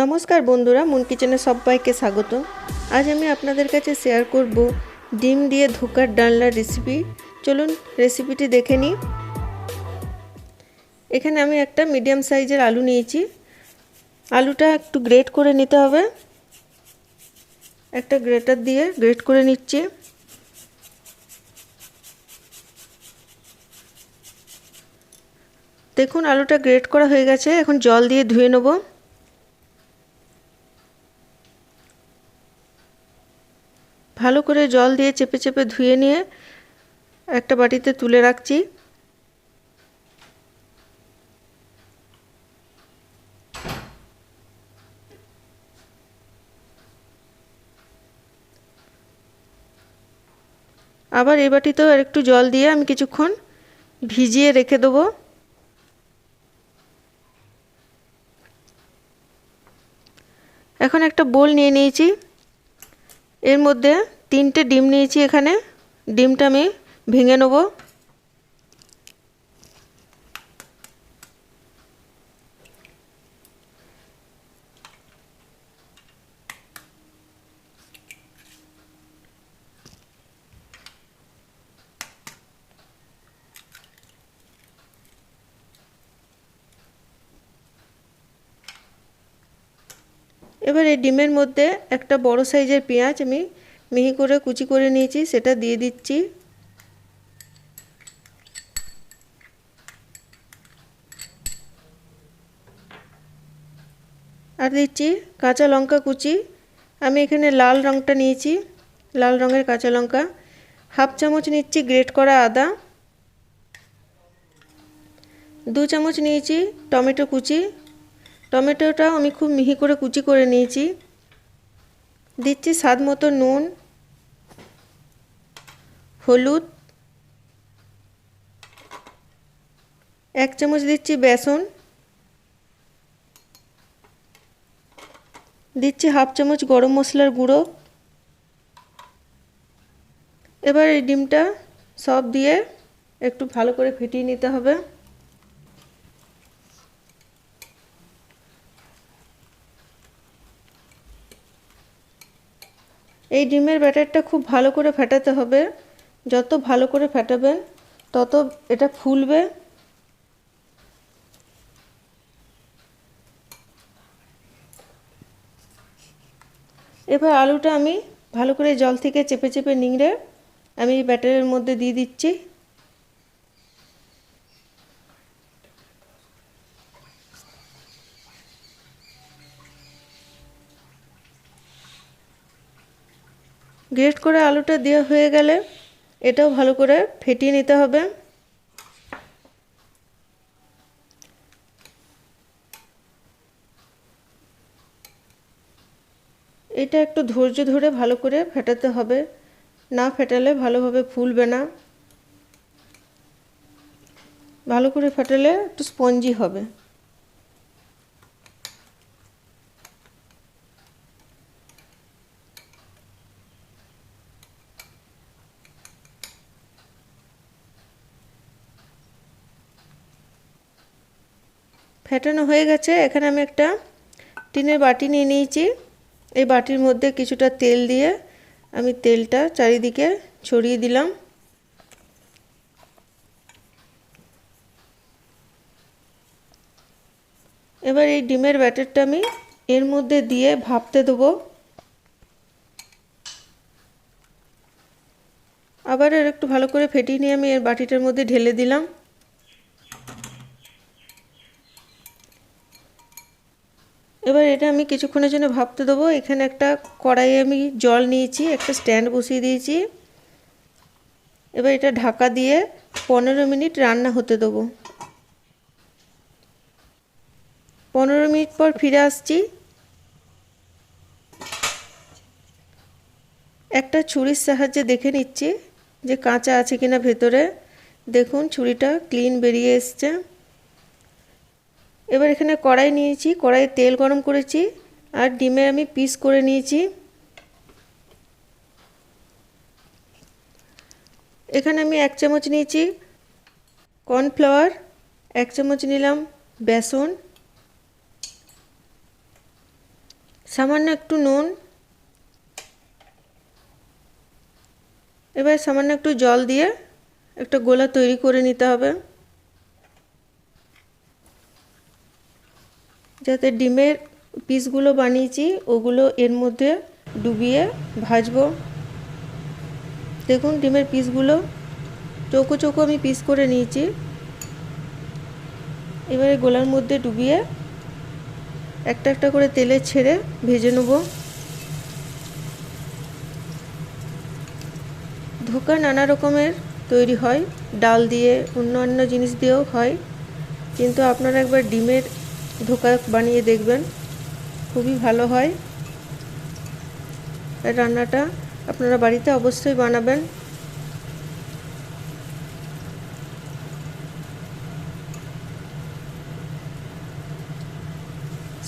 নমস্কার বন্ধুরা, মুন কিচেনে সবাইকে স্বাগত। আজ আমি আপনাদের কাছে শেয়ার করব ডিম দিয়ে ধোকার ডালনার রেসিপি। চলুন রেসিপিটি দেখে নিই। এখানে আমি একটা মিডিয়াম সাইজের আলু নিয়েছি। আলুটা একটু গ্রেট করে নিতে হবে। একটা গ্রেটার দিয়ে গ্রেট করে নিচ্ছি। দেখুন আলুটা গ্রেট করা হয়ে গেছে। এখন জল দিয়ে ধুয়ে নেব। ভালো করে জল দিয়ে চেপে চেপে ধুয়ে নিয়ে একটা বাটিতে তুলে রাখছি। আবার এই বাটিতেও আর একটু জল দিয়ে আমি কিছুক্ষণ ভিজিয়ে রেখে দেবো। এখন একটা বোল নিয়ে নিয়েছি। এর মধ্যে 3টে ডিম নিয়েছি। এখানে ডিমটা আমি ভেঙে নেব। এবার এই ডিমের মধ্যে একটা বড় সাইজের পেঁয়াজ আমি মিহি করে কুচি করে নিয়েছি, সেটা দিয়ে দিচ্ছি। আর দিচ্ছি কাঁচা লঙ্কা কুচি। আমি এখানে লাল রঙটা নিয়েছি, লাল রঙের কাঁচা লঙ্কা। হাফ চামচ নিচ্ছি গ্রেট করা আদা। 2 চামচ নিয়েছি টমেটো কুচি। টমেটোটা আমি খুব মিহি করে কুচি করে নিয়েছি। দিচ্ছি স্বাদ মতো নুন, হলুদ, 1 চামচ দিচ্ছি বেসন, দিচ্ছি হাফ চামচ গরম মশলার গুঁড়ো। এবার এই ডিমটা সব দিয়ে একটু ভালো করে ফেটিয়ে নিতে হবে। এই ডিমের ব্যাটারটা খুব ভালো করে ফেটাতে হবে। যত ভালো করে ফেটাবেন তত এটা ফুলবে। এবার আলুটা আমি ভালো করে জল থেকে চেপে চেপে নিংড়ে আমি ব্যাটারের মধ্যে দিয়ে দিচ্ছি। গ্রেট করে আলুটা দেওয়া হয়ে গেলে এটাও ভালো করে ফেটিয়ে নিতে হবে। এটা একটু ধৈর্য ধরে ভালো করে ফেটাতে হবে, না ফেটালে ভালোভাবে ফুলবে না। ভালো করে ফেটালে একটু স্পঞ্জি হবে। ফেটানো হয়ে গেছে। এখানে আমি একটা টিনের বাটি নিয়ে নিয়েছি। এই বাটির মধ্যে কিছুটা তেল দিয়ে আমি তেলটা চারিদিকে ছড়িয়ে দিলাম। এবার এই ডিমের ব্যাটারটা আমি এর মধ্যে দিয়ে ভাপতে দেবো। আবার আর একটু ভালো করে ফেটিয়ে নিয়ে আমি এর বাটিটার মধ্যে ঢেলে দিলাম। এবার এটা আমি কিছুক্ষণের জন্য ভাপতে দেবো। এখানে একটা কড়াইয়ে আমি জল নিয়েছি, একটা স্ট্যান্ড বসিয়ে দিয়েছি। এবার এটা ঢাকা দিয়ে 15 মিনিট রান্না হতে দেবো। 15 মিনিট পর ফিরে আসছি। একটা ছুরির সাহায্যে দেখে নিচ্ছি যে কাঁচা আছে কিনা ভেতরে। দেখুন ছুরিটা ক্লিন বেরিয়ে এসছে। এবার এখানে কড়াই নিয়েছি, কড়াইয়ে তেল গরম করেছি আর ডিমে আমি পিস করে নিয়েছি। এখানে আমি 1 চামচ নিয়েছি কর্নফ্লাওয়ার, 1 চামচ নিলাম বেসন, সামান্য একটু নুন, এবার সামান্য একটু জল দিয়ে একটা গোলা তৈরি করে নিতে হবে, যাতে ডিমের পিসগুলো বানিয়েছি ওগুলো এর মধ্যে ডুবিয়ে ভাজবো। দেখুন ডিমের পিসগুলো চৌকো চৌকো আমি পিস করে নিয়েছি। এবারে গোলার মধ্যে ডুবিয়ে একটা একটা করে তেলে ছেড়ে ভেজে নেব। ধোকা নানা রকমের তৈরি হয়, ডাল দিয়ে অন্যান্য জিনিস দিয়েও হয়, কিন্তু আপনারা একবার ডিমের ধোকা বানিয়ে দেখবেন, খুবই ভালো হয়। রান্নাটা আপনারা বাড়িতে অবশ্যই বানাবেন।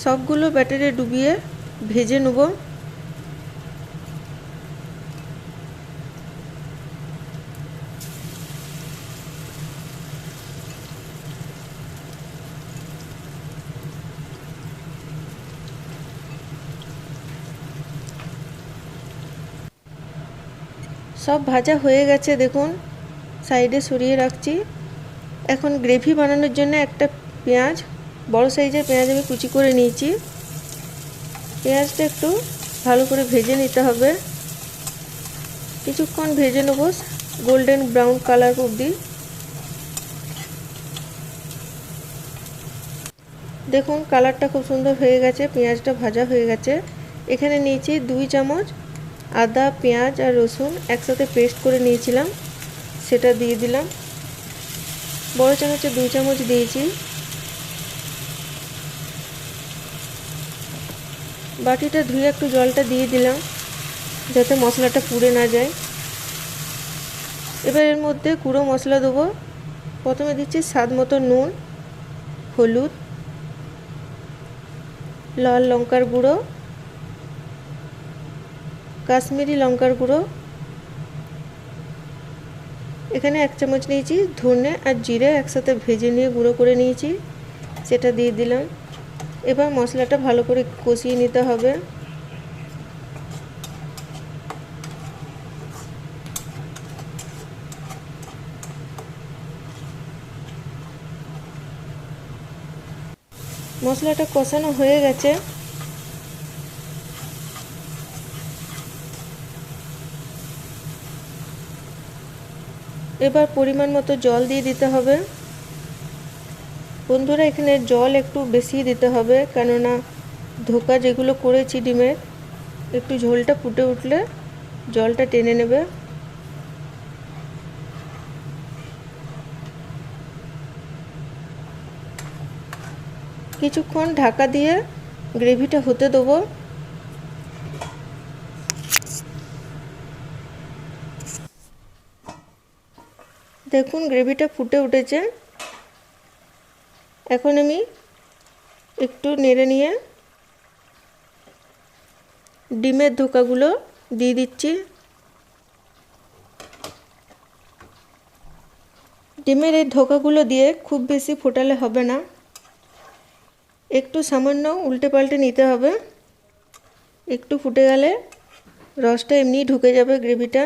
সবগুলো ব্যাটারে ডুবিয়ে ভেজে নেব। সব ভাজা হয়ে গেছে, দেখুন সাইডে সরিয়ে রাখছি। এখন গ্রেভি বানানোর জন্য একটা পেঁয়াজ, বড় সাইজের পেঁয়াজ আমি কুচি করে নিয়েছি। পেঁয়াজটা একটু ভালো করে ভেজে নিতে হবে, কিছুক্ষণ ভেজে নেব গোল্ডেন ব্রাউন কালার অবধি। দেখুন কালারটা খুব সুন্দর হয়ে গেছে, পেঁয়াজটা ভাজা হয়ে গেছে। এখানে নিয়েছি 2 চামচ আদা, পেঁয়াজ আর রসুন একসাথে পেস্ট করে নিয়েছিলাম, সেটা দিয়ে দিলাম। বড় চামচে 2 চামচ দিয়েছি। বাটিটা ধুয়ে একটু জলটা দিয়ে দিলাম যাতে মশলাটা পুড়ে না যায়। এবার এর মধ্যে গুঁড়ো মশলা দেবো। প্রথমে দিচ্ছি স্বাদ মতো নুন, হলুদ, লাল লঙ্কার গুঁড়ো, কাশ্মীরি লঙ্কার গুঁড়ো, এখানে 1 চামচ নিয়েছি ধনে আর জিরে একসাথে ভেজে নিয়ে গুঁড়ো করে নিয়েছি, সেটা দিয়ে দিলাম। এবার মশলাটা ভালো করে কষিয়ে নিতে হবে। মশলাটা কষানো হয়ে গেছে। এবার পরিমাণ মতো জল দিয়ে দিতে হবে। বন্ধুরা এখানে জল একটু বেশি দিতে হবে, কেননা ধোকা যেগুলো করেছি ডিমের, একটু ঝোলটা ফুটে উঠলে জলটা টেনে নেবে। কিছুক্ষণ ঢাকা দিয়ে গ্রেভিটা হতে দেবো। দেখুন গ্রেভিটা ফুটে উঠেছে। এখন আমি একটু নেড়ে নিয়ে ডিমের ধোকাগুলো দিয়ে দিচ্ছি। ডিমের এই ধোকাগুলো দিয়ে খুব বেশি ফোটালে হবে না, একটু সামান্য উল্টে পাল্টে নিতে হবে। একটু ফুটে গেলে রসটা এমনি ঢুকে যাবে গ্রেভিটা।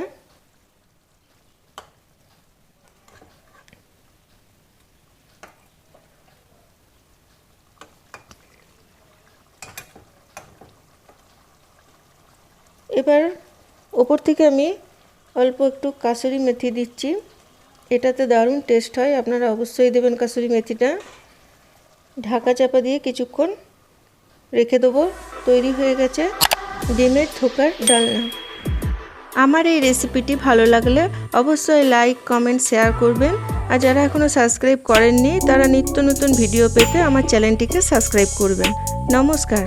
এবার ওপর থেকে আমি অল্প একটু কাসুরি মেথি দিচ্ছি, এটাতে দারুণ টেস্ট হয়, আপনারা অবশ্যই দেবেন কাসুরি মেথিটা। ঢাকা চাপা দিয়ে কিছুক্ষণ রেখে দেবো। তৈরি হয়ে গেছে ডিমের ধোকার ডালনা। আমার এই রেসিপিটি ভালো লাগলে অবশ্যই লাইক, কমেন্ট, শেয়ার করবেন। আর যারা এখনও সাবস্ক্রাইব করেননি তারা নিত্য নতুন ভিডিও পেতে আমার চ্যানেলটিকে সাবস্ক্রাইব করবেন। নমস্কার।